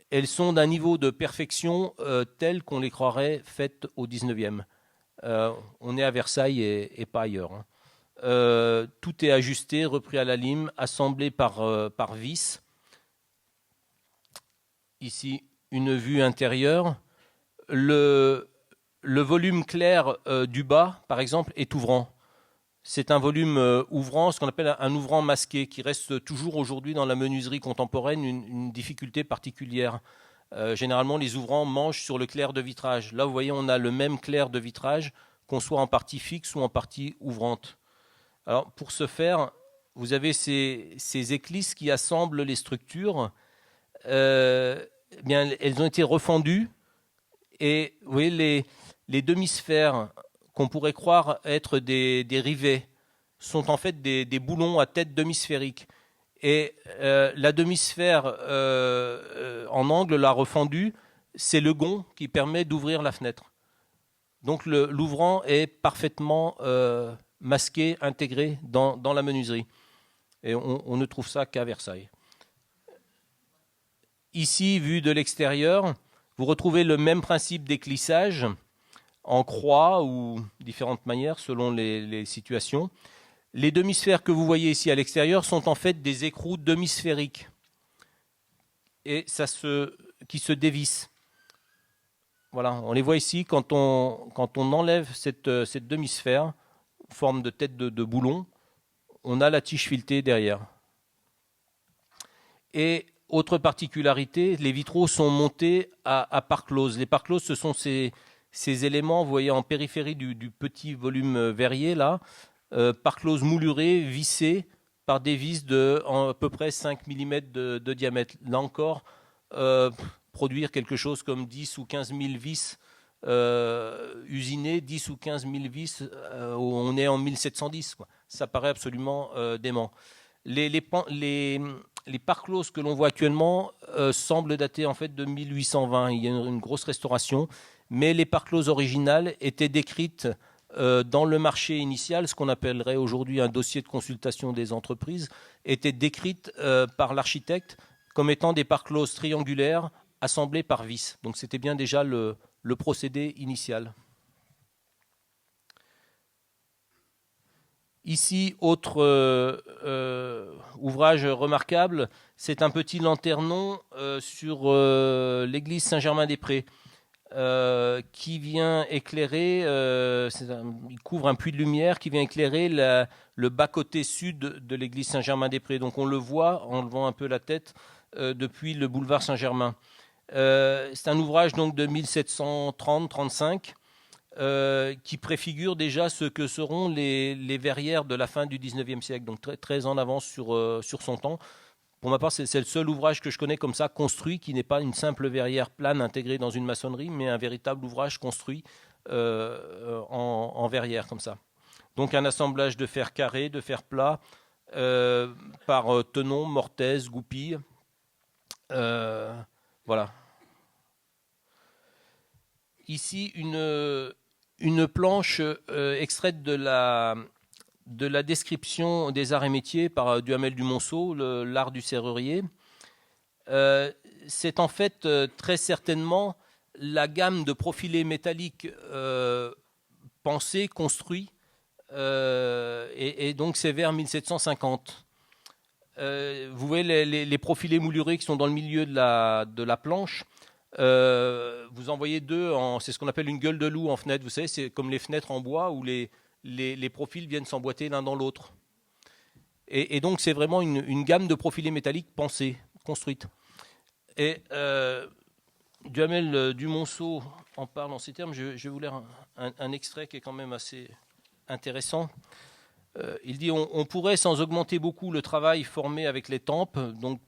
Elles sont d'un niveau de perfection tel qu'on les croirait faites au 19e. On est à Versailles et pas ailleurs. Hein. Tout est ajusté, repris à la lime, assemblé par vis. Ici, une vue intérieure. Le volume clair du bas, par exemple, est ouvrant. C'est un volume ouvrant, ce qu'on appelle un ouvrant masqué, qui reste toujours aujourd'hui dans la menuiserie contemporaine une difficulté particulière. Généralement, les ouvrants mangent sur le clair de vitrage. Là, vous voyez, on a le même clair de vitrage, qu'on soit en partie fixe ou en partie ouvrante. Alors, pour ce faire, vous avez ces éclisses qui assemblent les structures. Bien, elles ont été refendues. Et vous voyez, les demi-sphères qu'on pourrait croire être des rivets sont en fait des boulons à tête demi-sphérique. Et la demi-sphère en angle, la refendue, c'est le gond qui permet d'ouvrir la fenêtre. Donc l'ouvrant est parfaitement masqué, intégré dans la menuiserie. Et on ne trouve ça qu'à Versailles. Ici, vu de l'extérieur, vous retrouvez le même principe d'éclissage en croix ou différentes manières selon les situations. Les demi-sphères que vous voyez ici à l'extérieur sont en fait des écrous demi-sphériques et qui se dévissent. Voilà, on les voit ici quand on enlève cette demi-sphère, forme de tête de boulon, on a la tige filetée derrière. Et autre particularité, les vitraux sont montés à part close. Les parts closes, ce sont ces éléments, vous voyez en périphérie du petit volume verrier là, par close moulurée, vissée par des vis de à peu près 5 mm de diamètre. Là encore, produire quelque chose comme 10 ou 15 000 vis usinées, 10 ou 15 000 vis, on est en 1710. Quoi. Ça paraît absolument dément. Les parts closes que l'on voit actuellement semblent dater en fait de 1820. Il y a une grosse restauration, mais les parts closes originales étaient décrites dans le marché initial, ce qu'on appellerait aujourd'hui un dossier de consultation des entreprises, étaient décrites par l'architecte comme étant des parts closes triangulaires assemblées par vis. Donc c'était bien déjà le procédé initial. Ici, autre ouvrage remarquable, c'est un petit lanternon sur l'église Saint-Germain-des-Prés qui vient éclairer, il couvre un puits de lumière qui vient éclairer le bas-côté sud de l'église Saint-Germain-des-Prés. Donc on le voit en levant un peu la tête depuis le boulevard Saint-Germain. C'est un ouvrage donc, de 1730-35 qui préfigure déjà ce que seront les verrières de la fin du 19e siècle, donc très, très en avance sur son temps. Pour ma part, c'est le seul ouvrage que je connais comme ça, construit, qui n'est pas une simple verrière plane intégrée dans une maçonnerie, mais un véritable ouvrage construit en verrière comme ça. Donc un assemblage de fer carré, de fer plat, par tenon, mortaise, goupille. Voilà. Ici, une planche extraite de la description des arts et métiers par Duhamel du Monceau, l'art du serrurier. C'est en fait très certainement la gamme de profilés métalliques pensés, construits, et donc c'est vers 1750. vous voyez les profilés moulurés qui sont dans le milieu de la planche. Vous en voyez deux, c'est ce qu'on appelle une gueule de loup en fenêtre. Vous savez, c'est comme les fenêtres en bois où les profils viennent s'emboîter l'un dans l'autre. Et donc, c'est vraiment une gamme de profilés métalliques pensés, construites. Et Duhamel Dumonceau en parle en ces termes. Je vais vous lire un extrait qui est quand même assez intéressant. Il dit on pourrait, sans augmenter beaucoup le travail formé avec les tempes, donc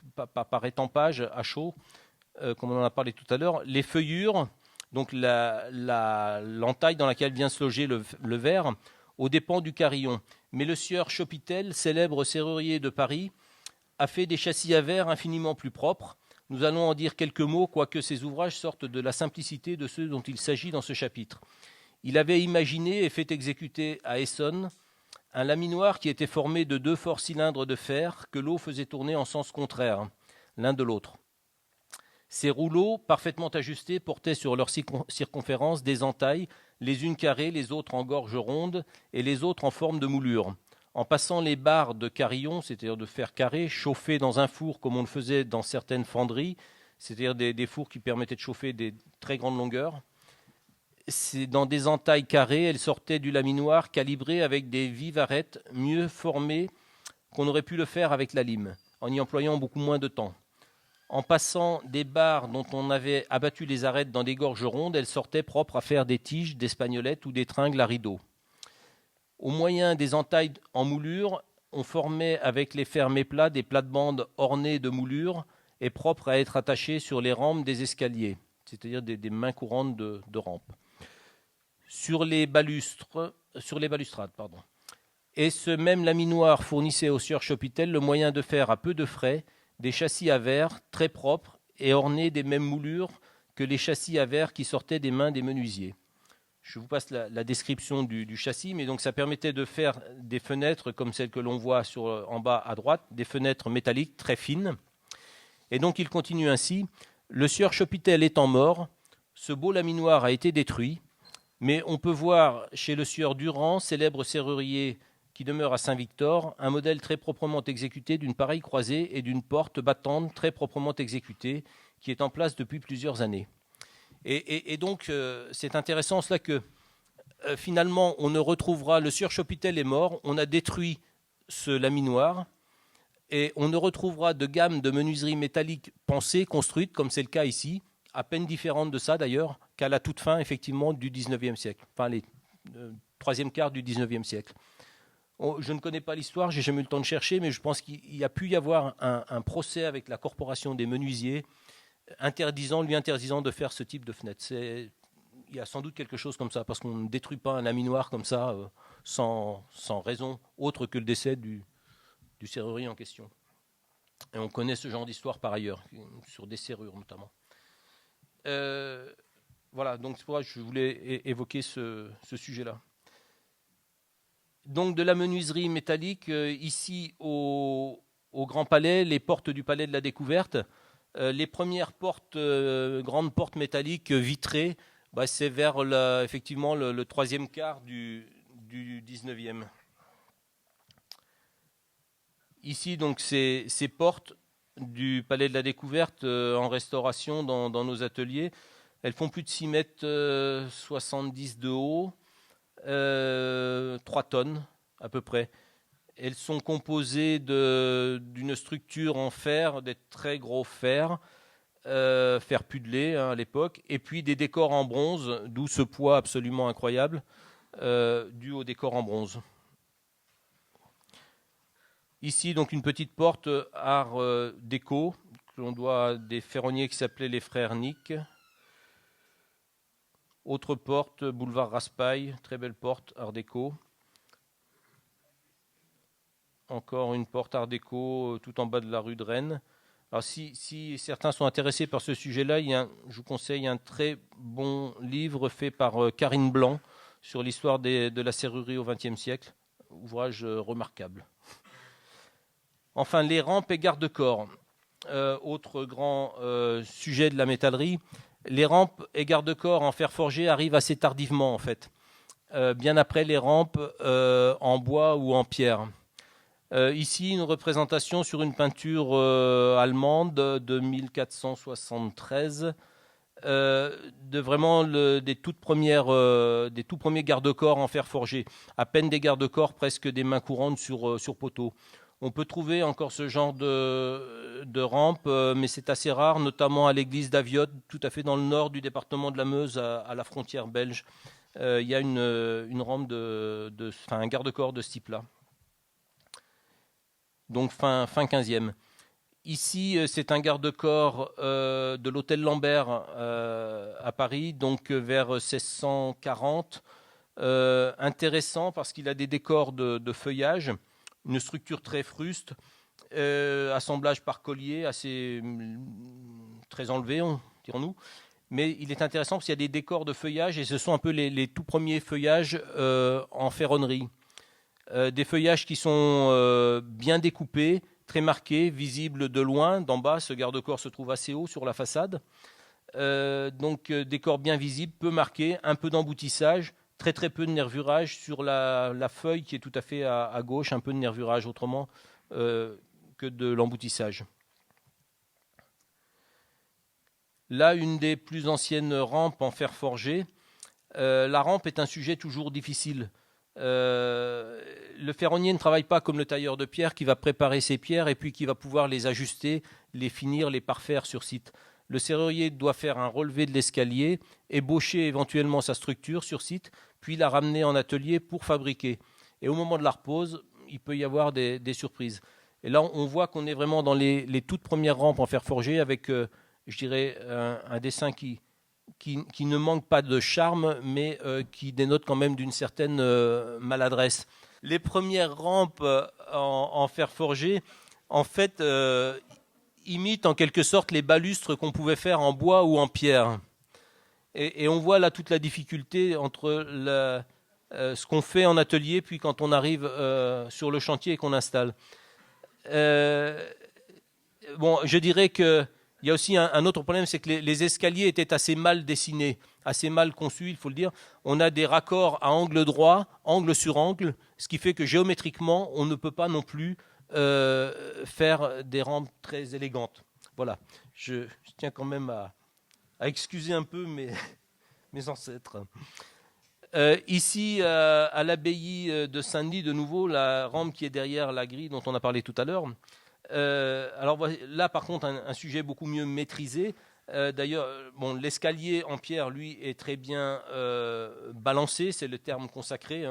par étampage à chaud, comme on en a parlé tout à l'heure, les feuillures, donc l'entaille dans laquelle vient se loger le verre, aux dépens du carillon. Mais le sieur Chopitel, célèbre serrurier de Paris, a fait des châssis à verre infiniment plus propres. Nous allons en dire quelques mots, quoique ces ouvrages sortent de la simplicité de ceux dont il s'agit dans ce chapitre. Il avait imaginé et fait exécuter à Essonne un laminoir qui était formé de 2 forts cylindres de fer que l'eau faisait tourner en sens contraire, l'un de l'autre. Ces rouleaux, parfaitement ajustés, portaient sur leur circonférence des entailles, les unes carrées, les autres en gorge ronde et les autres en forme de moulure. En passant les barres de carillon, c'est-à-dire de fer carré, chauffées dans un four comme on le faisait dans certaines fonderies, c'est-à-dire des fours qui permettaient de chauffer des très grandes longueurs, c'est dans des entailles carrées, elles sortaient du laminoir calibré avec des vivarettes mieux formées qu'on aurait pu le faire avec la lime, en y employant beaucoup moins de temps. En passant des barres dont on avait abattu les arêtes dans des gorges rondes, elles sortaient propres à faire des tiges, des spagnolettes ou des tringles à rideaux. Au moyen des entailles en moulure, on formait avec les fers méplats des plates-bandes ornées de moulures et propres à être attachées sur les rampes des escaliers, c'est-à-dire des mains courantes de rampes. Sur les balustrades. Et ce même laminoir fournissait au sieur Chopitel le moyen de faire à peu de frais des châssis à verre très propres et ornés des mêmes moulures que les châssis à verre qui sortaient des mains des menuisiers. Je vous passe la description du châssis, mais donc ça permettait de faire des fenêtres comme celles que l'on voit en bas à droite, des fenêtres métalliques très fines. Et donc il continue ainsi. Le sieur Chopitel étant mort, ce beau laminoir a été détruit, mais on peut voir chez le sieur Durand, célèbre serrurier qui demeure à Saint-Victor, un modèle très proprement exécuté d'une pareille croisée et d'une porte battante très proprement exécutée, qui est en place depuis plusieurs années. Et donc, c'est intéressant cela que finalement, on ne retrouvera, le sieur Chopitel est mort, on a détruit ce laminoir, et on ne retrouvera de gamme de menuiserie métallique pensée, construite, comme c'est le cas ici, à peine différente de ça d'ailleurs, qu'à la toute fin, effectivement, du XIXe siècle, enfin les troisième quart du XIXe siècle. Je ne connais pas l'histoire, j'ai jamais eu le temps de chercher, mais je pense qu'il y a pu y avoir un procès avec la corporation des menuisiers lui interdisant de faire ce type de fenêtre. Il y a sans doute quelque chose comme ça, parce qu'on ne détruit pas un laminoir comme ça sans raison autre que le décès du serrurier en question. Et on connaît ce genre d'histoire par ailleurs, sur des serrures notamment. Voilà, donc c'est pour ça que je voulais évoquer ce sujet-là. Donc de la menuiserie métallique, ici au Grand Palais, les portes du Palais de la Découverte, les premières portes, grandes portes métalliques vitrées, c'est vers effectivement le troisième quart du 19e. Ici, donc, ces portes du Palais de la Découverte en restauration dans nos ateliers, elles font plus de 6 mètres 70 de haut, 3 tonnes à peu près. Elles sont composées d'une structure en fer, des très gros fer pudelé à l'époque, et puis des décors en bronze, d'où ce poids absolument incroyable, dû au décor en bronze. Ici, donc, une petite porte art déco, que l'on doit à des ferronniers qui s'appelaient les frères Nick. Autre porte, boulevard Raspail, très belle porte, art déco. Encore une porte art déco tout en bas de la rue de Rennes. Alors si certains sont intéressés par ce sujet-là, je vous conseille un très bon livre fait par Karine Blanc sur l'histoire de la serrurerie au XXe siècle. Ouvrage remarquable. Enfin, les rampes et garde-corps. Autre grand sujet de la métallerie. Les rampes et garde-corps en fer forgé arrivent assez tardivement, en fait. Bien après les rampes en bois ou en pierre. Ici, une représentation sur une peinture allemande de 1473, de vraiment des tout premiers garde-corps en fer forgé. À peine des garde-corps, presque des mains courantes sur poteau. On peut trouver encore ce genre de rampe, mais c'est assez rare, notamment à l'église d'Aviotte, tout à fait dans le nord du département de la Meuse, à la frontière belge. Il y a une rampe, un garde-corps de ce type-là. Donc fin 15e. Ici, c'est un garde-corps de l'hôtel Lambert à Paris, donc vers 1640. Intéressant parce qu'il a des décors de feuillage, une structure très fruste, assemblage par collier assez très enlevé, dirons-nous. Mais il est intéressant parce qu'il y a des décors de feuillage et ce sont un peu les tout premiers feuillages en ferronnerie. Des feuillages qui sont bien découpés, très marqués, visibles de loin. D'en bas, ce garde-corps se trouve assez haut sur la façade. Donc décor bien visible, peu marqué, un peu d'emboutissage, très peu de nervurage sur la feuille qui est tout à fait à gauche, un peu de nervurage autrement que de l'emboutissage. Là, une des plus anciennes rampes en fer forgé. La rampe est un sujet toujours difficile. Le ferronnier ne travaille pas comme le tailleur de pierre qui va préparer ses pierres et puis qui va pouvoir les ajuster, les finir, les parfaire sur site. Le serrurier doit faire un relevé de l'escalier, ébaucher éventuellement sa structure sur site, puis la ramener en atelier pour fabriquer. Et au moment de la repose, il peut y avoir des surprises. Et là, on voit qu'on est vraiment dans les toutes premières rampes en fer forgé avec, je dirais, un dessin qui ne manque pas de charme, mais qui dénote quand même d'une certaine maladresse. Les premières rampes en fer forgé, en fait, imitent en quelque sorte les balustres qu'on pouvait faire en bois ou en pierre. Et on voit là toute la difficulté entre ce qu'on fait en atelier, puis quand on arrive sur le chantier et qu'on installe. Bon, je dirais que il y a aussi un autre problème, c'est que les escaliers étaient assez mal dessinés, assez mal conçus, il faut le dire. On a des raccords à angle droit, angle sur angle, ce qui fait que géométriquement, on ne peut pas non plus faire des rampes très élégantes. Voilà, je tiens quand même à excuser un peu mes ancêtres. Ici, à l'abbaye de Saint-Denis, de nouveau, la rampe qui est derrière la grille dont on a parlé tout à l'heure. Alors là, par contre, un sujet beaucoup mieux maîtrisé. D'ailleurs, bon, l'escalier en pierre, lui, est très bien balancé, c'est le terme consacré.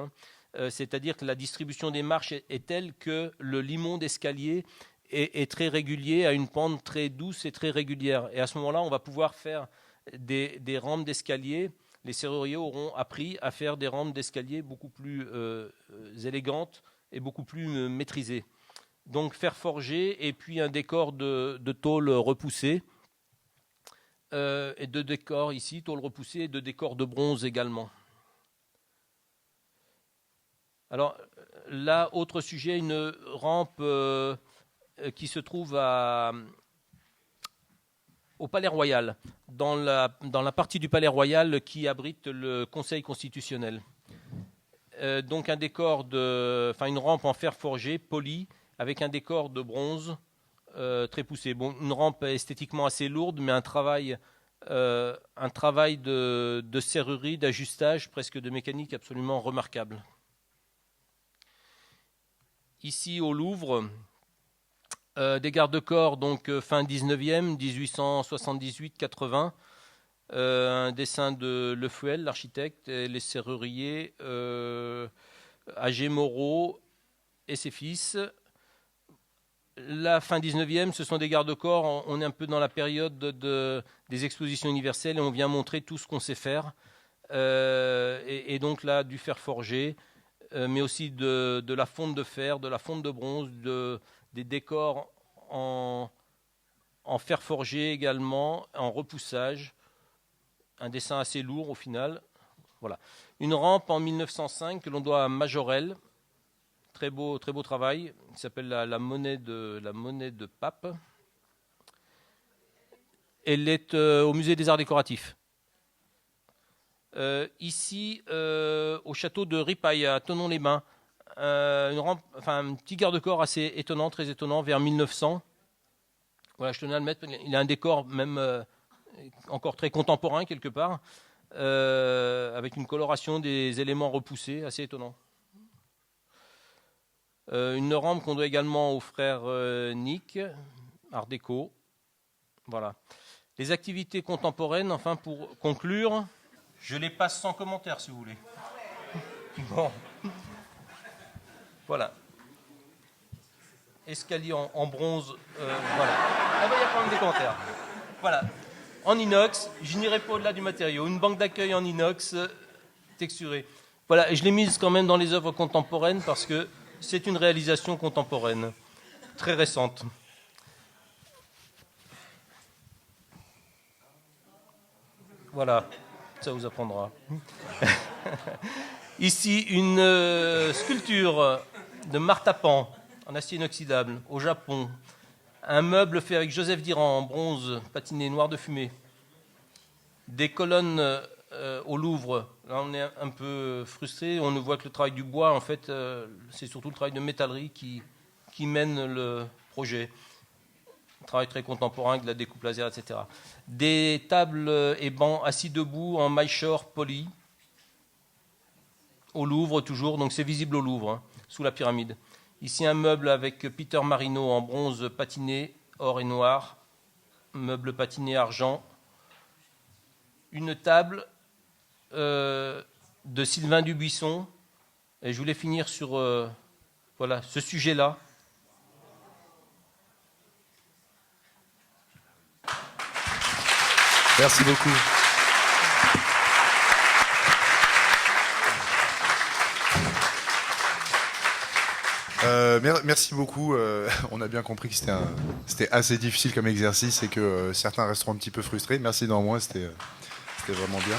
C'est-à-dire que la distribution des marches est telle que le limon d'escalier est très régulier, à une pente très douce et très régulière. Et à ce moment-là, on va pouvoir faire des rampes d'escalier. Les serruriers auront appris à faire des rampes d'escalier beaucoup plus élégantes et beaucoup plus maîtrisées. Donc fer forgé et puis un décor de tôle repoussée et de décor ici, tôle repoussée et de décor de bronze également. Alors là, autre sujet, une rampe qui se trouve au Palais Royal, dans la partie du Palais Royal qui abrite le Conseil constitutionnel. Donc un décor une rampe en fer forgé, poli, avec un décor de bronze très poussé. Bon, une rampe esthétiquement assez lourde, mais un travail de serrurerie, d'ajustage, presque de mécanique absolument remarquable. Ici au Louvre, des garde-corps donc fin 19e, 1878-80, un dessin de Le Fuel, l'architecte, et les serruriers, A.G. Moreau et ses fils. La fin 19e, ce sont des garde-corps, on est un peu dans la période des expositions universelles et on vient montrer tout ce qu'on sait faire. Et donc là, du fer forgé, mais aussi de la fonte de fer, de la fonte de bronze, des décors en fer forgé également, en repoussage. Un dessin assez lourd au final. Voilà. Une rampe en 1905 que l'on doit à Majorelle. Très beau travail. Il s'appelle la monnaie de Pape. Elle est au musée des Arts décoratifs. Ici, au château de Ripaille, à Thonon-les-Bains, un petit garde-corps assez étonnant, très étonnant, vers 1900. Voilà, je tenais à le mettre. Il a un décor même encore très contemporain quelque part, avec une coloration des éléments repoussés, assez étonnant. Une rampe qu'on doit également au frère Nick, Art déco. Voilà. Les activités contemporaines, enfin pour conclure, je les passe sans commentaire si vous voulez. Bon. Voilà. Escalier en bronze. Voilà. Ah ben, il y a quand même des commentaires. Voilà. En inox, je n'irai pas au-delà du matériau. Une banque d'accueil en inox texturée. Voilà, et je l'ai mise quand même dans les œuvres contemporaines parce que c'est une réalisation contemporaine, très récente. Voilà, ça vous apprendra. Ici, une sculpture de Martha Pan en acier inoxydable au Japon. Un meuble fait avec Joseph Diran en bronze patiné noir de fumée. Des colonnes au Louvre. Là, on est un peu frustré. On ne voit que le travail du bois. En fait, c'est surtout le travail de métallerie qui mène le projet. Un travail très contemporain avec de la découpe laser, etc. Des tables et bancs assis debout en maillechort poli. Au Louvre, toujours. Donc, c'est visible au Louvre, hein, sous la pyramide. Ici, un meuble avec Peter Marino en bronze patiné, or et noir. Meuble patiné argent. Une table de Sylvain Dubuisson. Et je voulais finir sur voilà, ce sujet-là. Merci beaucoup. Merci beaucoup. On a bien compris que c'était assez difficile comme exercice et que certains resteront un petit peu frustrés. Merci néanmoins, c'était vraiment bien.